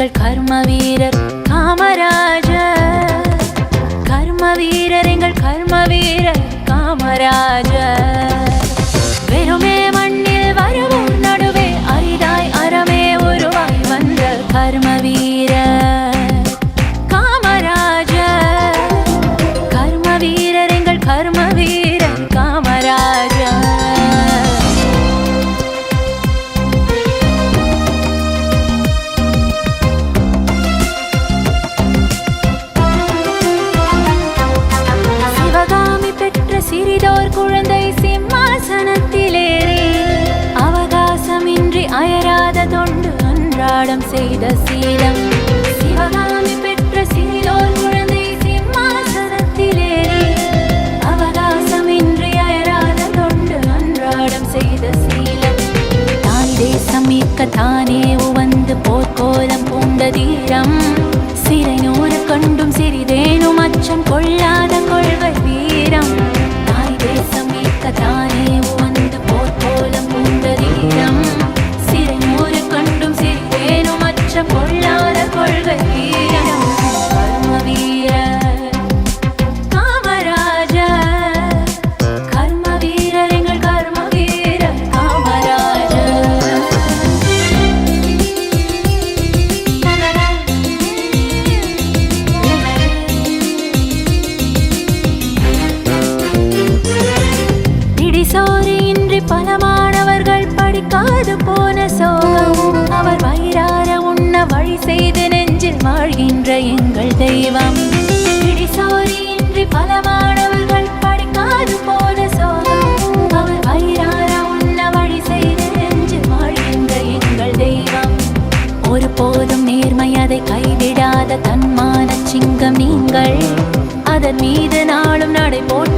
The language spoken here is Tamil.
எங்கள் கர்ம வீரர் காமராஜர். கர்ம வீரர் எங்கள் கர்ம வீரர் காமராஜர். வெறுமே மண்ணில் வருவோம் நடுவே அரிதாய் அறமே உருவாய் வந்த கர்ம வீரர் காமராஜர். கர்ம வீரர் எங்கள் கர்ம வீரர் காமராஜர். சிறிதோர் குழந்தை சிம்மாசனத்திலேறி அவகாசமின்றி அயராத தொண்டு அன்றாடம் செய்த சீலம். சிவகாமி பெற்ற சிறிதோர் குழந்தை சிம்மாசனத்திலேறி அவகாசமின்றி அயராத தொண்டு அன்றாடம் செய்த சீலம். தாய் தேசம் மீட்க தானே உவந்து போர்க்கோலம் பூண்ட தீரம். சிறை நூறு கண்டும் சிறிதேனும் அச்சம் கொள்ளாத கொள்கை வீரம். தானே உவந்து போர்க்கோலம் பூண்ட தீரம். சிறை நூறு கண்டும் சிறிதேனும் அச்சம் கொள்ளாத கொள்கை வீரம். கர்ம வீரர் காமராஜர். கர்ம வீரர் எங்கள் கர்ம வீரர் காமராஜர். சோரியின்றி பல மாணவர்கள் படிக்காது போன சோகம். அவர் வயிறார உண்ண வழி செய்து நெஞ்சில் வாழ்கின்ற எங்கள் தெய்வம். சோரியின்றி பல மாணவர்கள் படிக்காது போன சோகம். அவர் வயிறார உண்ண வழி செய்து நெஞ்சில் வாழ்கின்ற எங்கள் தெய்வம். ஒருபோதும் நேர்மை அதை கைவிடாத தன்மான சிங்கம் நீங்கள். அதன் மீது நாளும் நடை போட்டு